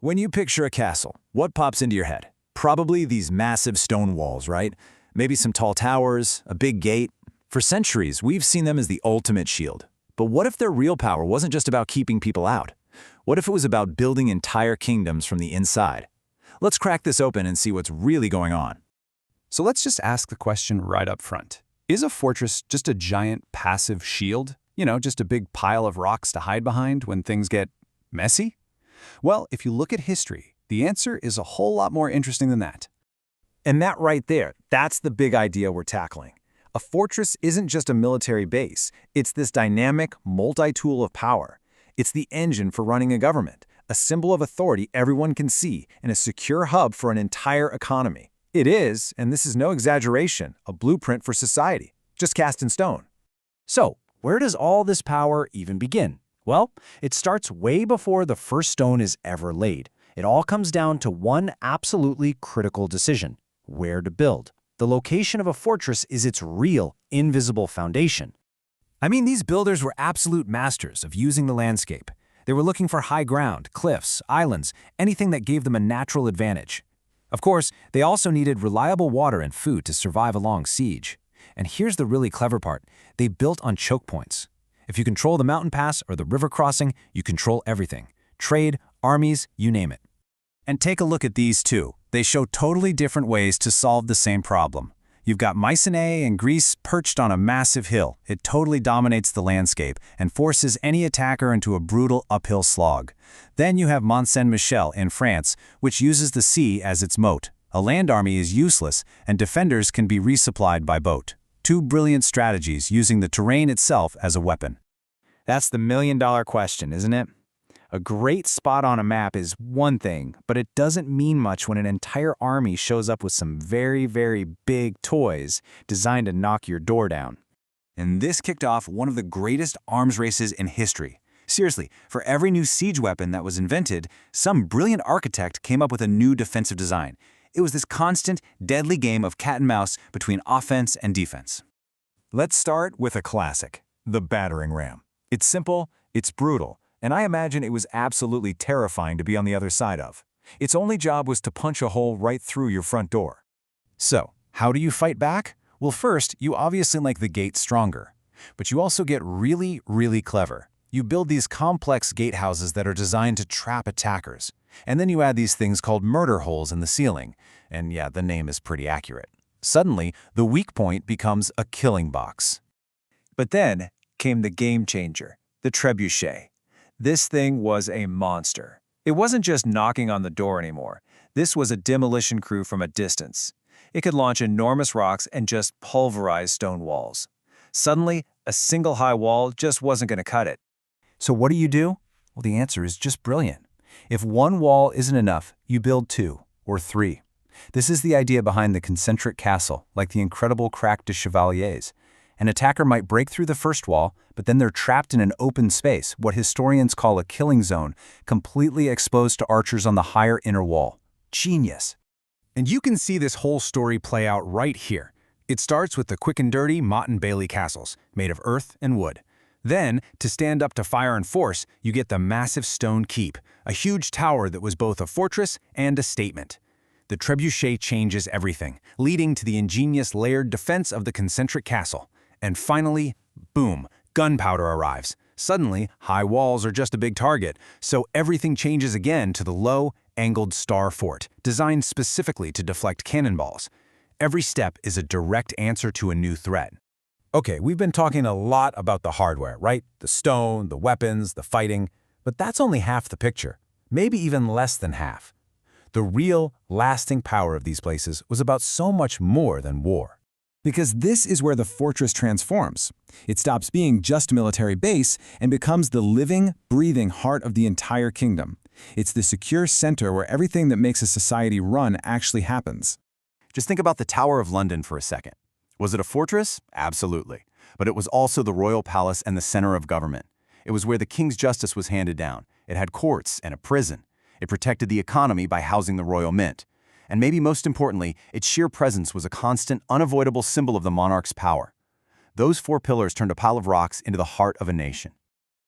When you picture a castle, what pops into your head? Probably these massive stone walls, right? Maybe some tall towers, a big gate. For centuries, we've seen them as the ultimate shield. But what if their real power wasn't just about keeping people out? What if it was about building entire kingdoms from the inside? Let's crack this open and see what's really going on. So let's just ask the question right up front. Is a fortress just a giant passive shield? Just a big pile of rocks to hide behind when things get messy? Well, if you look at history, the answer is a whole lot more interesting than that. And that right there, that's the big idea we're tackling. A fortress isn't just a military base. It's this dynamic, multi-tool of power. It's the engine for running a government, a symbol of authority everyone can see, and a secure hub for an entire economy. It is, and this is no exaggeration, a blueprint for society, just cast in stone. So, where does all this power even begin? Well, it starts way before the first stone is ever laid. It all comes down to one absolutely critical decision: where to build. The location of a fortress is its real, invisible foundation. I mean, these builders were absolute masters of using the landscape. They were looking for high ground, cliffs, islands, anything that gave them a natural advantage. Of course, they also needed reliable water and food to survive a long siege. And here's the really clever part: they built on choke points. If you control the mountain pass or the river crossing, you control everything. Trade, armies, you name it. And take a look at these two. They show totally different ways to solve the same problem. You've got Mycenae and Greece perched on a massive hill. It totally dominates the landscape and forces any attacker into a brutal uphill slog. Then you have Mont Saint-Michel in France, which uses the sea as its moat. A land army is useless, and defenders can be resupplied by boat. Two brilliant strategies using the terrain itself as a weapon. That's the million-dollar question, isn't it? A great spot on a map is one thing, but it doesn't mean much when an entire army shows up with some very, very big toys designed to knock your door down. And this kicked off one of the greatest arms races in history. Seriously, for every new siege weapon that was invented, some brilliant architect came up with a new defensive design. It was this constant, deadly game of cat and mouse between offense and defense. Let's start with a classic, the battering ram. It's simple, it's brutal, and I imagine it was absolutely terrifying to be on the other side of. Its only job was to punch a hole right through your front door. So, how do you fight back? Well, first, you obviously make the gate stronger. But you also get really, really clever. You build these complex gatehouses that are designed to trap attackers. And then you add these things called murder holes in the ceiling. And yeah, the name is pretty accurate. Suddenly, the weak point becomes a killing box. But then came the game changer, the trebuchet. This thing was a monster. It wasn't just knocking on the door anymore. This was a demolition crew from a distance. It could launch enormous rocks and just pulverize stone walls. Suddenly, a single high wall just wasn't going to cut it. So what do? Well, the answer is just brilliant. If one wall isn't enough, you build two or three. This is the idea behind the concentric castle, like the incredible Crac de Chevaliers. An attacker might break through the first wall, but then they're trapped in an open space, what historians call a killing zone, completely exposed to archers on the higher inner wall. Genius. And you can see this whole story play out right here. It starts with the quick and dirty Motte and Bailey castles, made of earth and wood. Then, to stand up to fire and force, you get the massive stone keep, a huge tower that was both a fortress and a statement. The trebuchet changes everything, leading to the ingenious layered defense of the concentric castle. And finally, boom, gunpowder arrives. Suddenly, high walls are just a big target, so everything changes again to the low, angled star fort, designed specifically to deflect cannonballs. Every step is a direct answer to a new threat. Okay, we've been talking a lot about the hardware, right? The stone, the weapons, the fighting, but that's only half the picture, maybe even less than half. The real, lasting power of these places was about so much more than war. Because this is where the fortress transforms. It stops being just a military base and becomes the living, breathing heart of the entire kingdom. It's the secure center where everything that makes a society run actually happens. Just think about the Tower of London for a second. Was it a fortress? Absolutely. But it was also the royal palace and the center of government. It was where the king's justice was handed down. It had courts and a prison. It protected the economy by housing the royal mint. And maybe most importantly, its sheer presence was a constant, unavoidable symbol of the monarch's power. Those four pillars turned a pile of rocks into the heart of a nation.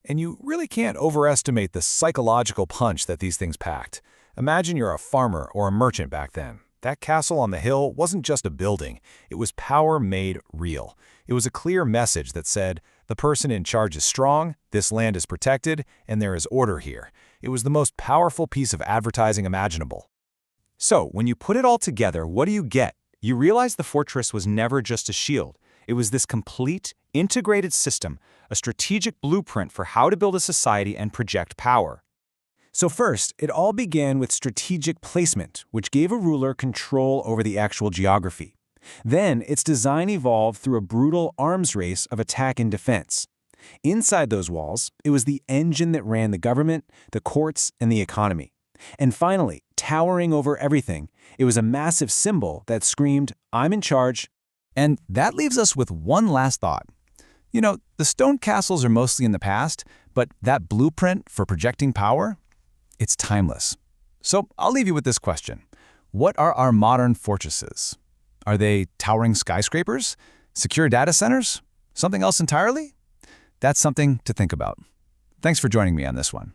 And you really can't overestimate the psychological punch that these things packed. Imagine you're a farmer or a merchant back then. That castle on the hill wasn't just a building. It was power made real. It was a clear message that said, the person in charge is strong, this land is protected, and there is order here. It was the most powerful piece of advertising imaginable. So, when you put it all together, what do you get? You realize the fortress was never just a shield. It was this complete, integrated system, a strategic blueprint for how to build a society and project power. So first, it all began with strategic placement, which gave a ruler control over the actual geography. Then, its design evolved through a brutal arms race of attack and defense. Inside those walls, it was the engine that ran the government, the courts, and the economy. And finally, towering over everything, it was a massive symbol that screamed, "I'm in charge." And that leaves us with one last thought. You know, the stone castles are mostly in the past, but that blueprint for projecting power? It's timeless. So I'll leave you with this question. What are our modern fortresses? Are they towering skyscrapers? Secure data centers? Something else entirely? That's something to think about. Thanks for joining me on this one.